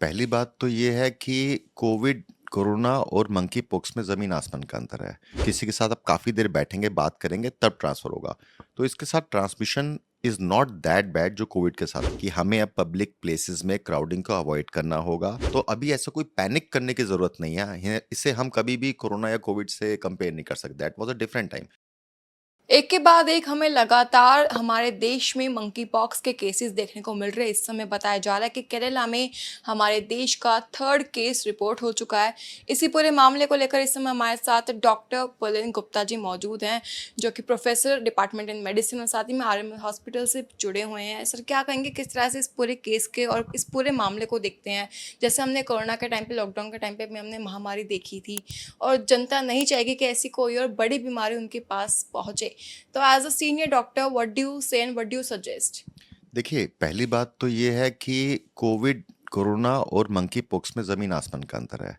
पहली बात तो ये है कि कोविड, कोरोना और मंकी पॉक्स में ज़मीन आसमान का अंतर है। किसी के साथ आप काफ़ी देर बैठेंगे, बात करेंगे तब ट्रांसफ़र होगा। तो इसके साथ transmission is not that bad जो कोविड के साथ कि हमें अब पब्लिक प्लेसेस में क्राउडिंग को अवॉइड करना होगा। तो अभी ऐसा कोई पैनिक करने की ज़रूरत नहीं है। इसे हम कभी भी कोरोना या कोविड से कंपेयर नहीं कर सकते। That was a different time. एक के बाद एक हमें लगातार हमारे देश में मंकी पॉक्स के केसेस देखने को मिल रहे हैं। इस समय बताया जा रहा है कि केरला में हमारे देश का थर्ड केस रिपोर्ट हो चुका है। इसी पूरे मामले को लेकर इस समय हमारे साथ डॉक्टर पुलिन गुप्ता जी मौजूद हैं, जो कि प्रोफेसर डिपार्टमेंट इन मेडिसिन और साथ ही में आरएम हॉस्पिटल से जुड़े हुए हैं। सर, क्या कहेंगे किस तरह से इस पूरे केस के और इस पूरे मामले को देखते हैं? जैसे हमने कोरोना के टाइम पे, लॉकडाउन के टाइम पे भी हमने महामारी देखी थी और जनता नहीं चाहेगी कि ऐसी कोई और बड़ी बीमारी उनके पास पहुंचे। तो as a senior doctor, what do you say and what do you suggest? देखिए, पहली बात तो ये है कि कोविड, कोरोना और मंकी पॉक्स में ज़मीन आसमान का अंतर है।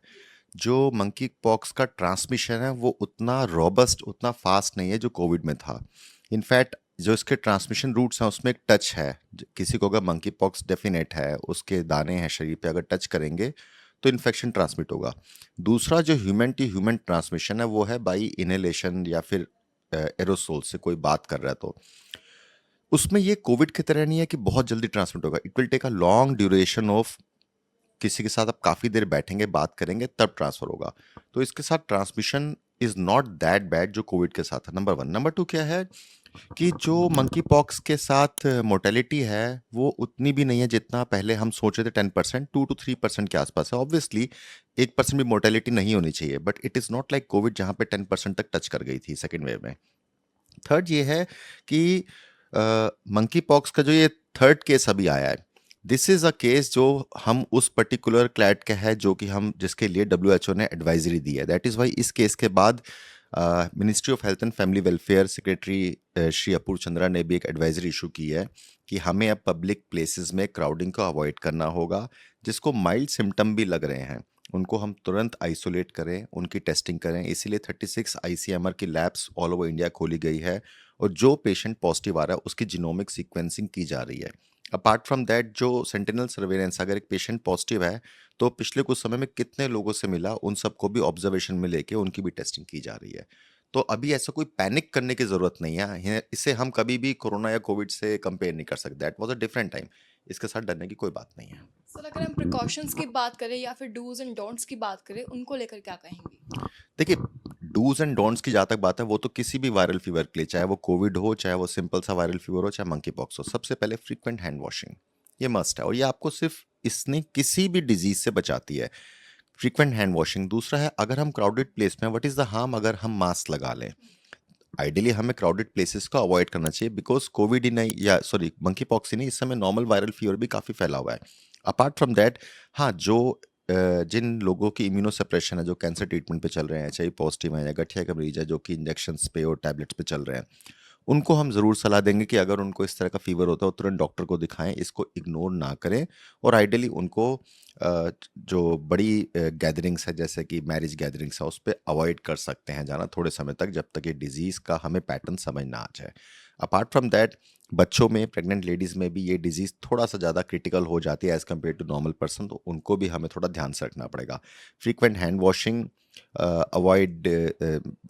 जो मंकी पॉक्स का ट्रांसमिशन है वो उतना रॉबस्ट, उतना फास्ट नहीं है जो कोविड में था। इनफैक्ट जो इसके ट्रांसमिशन रूट्स हैं उसमें एक टच है। किसी को अगर मंकी पॉक्स डेफिनेट है, उसके दाने हैं शरीर पे, अगर टच करेंगे तो इन्फेक्शन ट्रांसमिट होगा। दूसरा जो ह्यूमन टू ह्यूमन ट्रांसमिशन है वो है बाई इनहेलेशन या फिर एरोसोल से कोई बात कर रहा है तो उसमें ये कोविड की तरह नहीं है कि बहुत जल्दी ट्रांसमिट होगा। It will take a long duration of, किसी के साथ आप काफ़ी देर बैठेंगे, बात करेंगे तब ट्रांसफ़र होगा। तो इसके साथ transmission is not that bad जो कोविड के साथ है, नंबर 1। नंबर 2 क्या है कि जो मंकी पॉक्स के साथ मोर्टेलिटी है, वो उतनी भी नहीं है जितना पहले हम सोच रहे थे। 10%, 2 टू 3% के आसपास है। ऑब्वियसली 1% भी मोर्टेलिटी नहीं होनी चाहिए, but it is not like Covid जहाँ पे 10% तक टच कर गई थी सेकंड वेव में। थर्ड ये है कि मंकी पॉक्स का जो ये थर्ड केस अभी आया है, दिस इज अ केस जो हम उस पर्टिकुलर क्लैट का है जो कि हम जिसके लिए डब्ल्यू एच ओ ने एडवाइजरी दी है। दैट इज़ वाई इस केस के बाद ministry of health and family welfare secretary Shri Apurva Chandra ने भी एक एडवाइजरी इशू की है कि हमें अब पब्लिक प्लेसेस में क्राउडिंग को अवॉइड करना होगा। जिसको माइल्ड सिम्टम भी लग रहे हैं उनको हम तुरंत आइसोलेट करें, उनकी टेस्टिंग करें। इसीलिए 36 आईसीएमआर की लैब्स ऑल ओवर इंडिया खोली गई है और जो पेशेंट पॉजिटिव आ रहा है उसकी जीनोमिक सीक्वेंसिंग की जा रही है। अपार्ट फ्रॉम दैट जो सेंटिनल सर्वेलेंस, अगर एक पेशेंट पॉजिटिव है तो पिछले कुछ समय में कितने लोगों से मिला उन सबको भी ऑब्जर्वेशन में लेके उनकी भी टेस्टिंग की जा रही है। तो अभी ऐसा कोई पैनिक करने की ज़रूरत नहीं है। इसे हम कभी भी कोरोना या कोविड से कंपेयर नहीं कर सकते। That was a different time. इसके साथ डरने की कोई बात नहीं है। सर, अगर हम प्रिकॉशंस की बात करें या फिर डूज एंड डोंट्स की बात करें, उनको लेकर क्या कहेंगे? देखिए, डूज़ एंड डोंट्स की जहाँ तक बात है वो तो किसी भी वायरल फीवर के लिए, चाहे वो कोविड हो, चाहे वो सिंपल सा वायरल फीवर हो, चाहे मंकी पॉक्स हो, सबसे पहले फ्रीक्वेंट हैंड वॉशिंग ये मस्ट है और ये आपको सिर्फ इसने किसी भी डिजीज से बचाती है। Frequent hand washing. दूसरा है, अगर हम क्राउडेड प्लेस में, व्हाट इज़ द हार्म अगर हम मास्क लगा लें? आइडियली हमें क्राउडेड प्लेसेस को अवॉइड करना चाहिए बिकॉज कोविड ही नहीं, या सॉरी मंकी पॉक्स ही नहीं, इस समय नॉर्मल वायरल फीवर भी काफ़ी फैला हुआ है। अपार्ट फ्रॉम दैट, हाँ, जो जिन लोगों की इम्यूनो सप्रेशन है, जो कैंसर ट्रीटमेंट पे चल रहे हैं, चाहे पॉजिटिव हैं या गठिया के मरीज है जो कि इंजेक्शंस पे और टैबलेट्स पे चल रहे हैं, उनको हम ज़रूर सलाह देंगे कि अगर उनको इस तरह का फ़ीवर होता है, वो तुरंत डॉक्टर को दिखाएँ, इसको इग्नोर ना करें। और आइडियली उनको जो बड़ी गैदरिंग्स है, जैसे कि मैरिज गैदरिंग्स है, उस पे अवॉइड कर सकते हैं जाना थोड़े समय तक, जब तक ये डिज़ीज़ का हमें पैटर्न समझ ना आ जाए। अपार्ट फ्रॉम दैट, बच्चों में, प्रेग्नेंट लेडीज़ में भी ये डिज़ीज़ थोड़ा-सा ज़्यादा क्रिटिकल हो जाती है as compare to normal person, तो उनको भी हमें थोड़ा ध्यान से रखना पड़ेगा। Frequent hand washing, avoid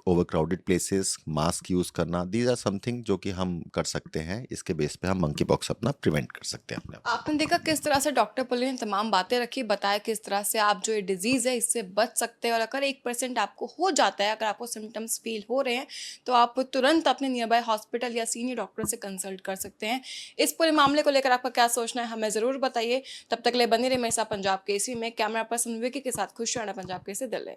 overcrowded places, mask use करना, दीज़ आर समथिंग जो कि हम कर सकते हैं। इसके बेस पे हम मंकी पॉक्स अपना प्रिवेंट कर सकते हैं अपने आप को। आपने देखा किस तरह से डॉक्टर पुलिन ने तमाम बातें रखी, बताया किस तरह से आप जो ये डिजीज़ है इससे बच सकते हैं, और अगर 1% आपको हो जाता है, अगर आपको सिम्टम्स फील हो रहे हैं, तो आप तुरंत अपने नियर बाय हॉस्पिटल या सीनियर डॉक्टर से कंसल्ट कर सकते हैं। इस पूरे मामले को लेकर आपका क्या सोचना है, हमें ज़रूर बताइए। तब तक के लिए बने रहिए मेरे साथ पंजाब केसरी में। कैमरा पर्सन विकी के साथ खुश रहना, पंजाब केसरी, दिल्ली।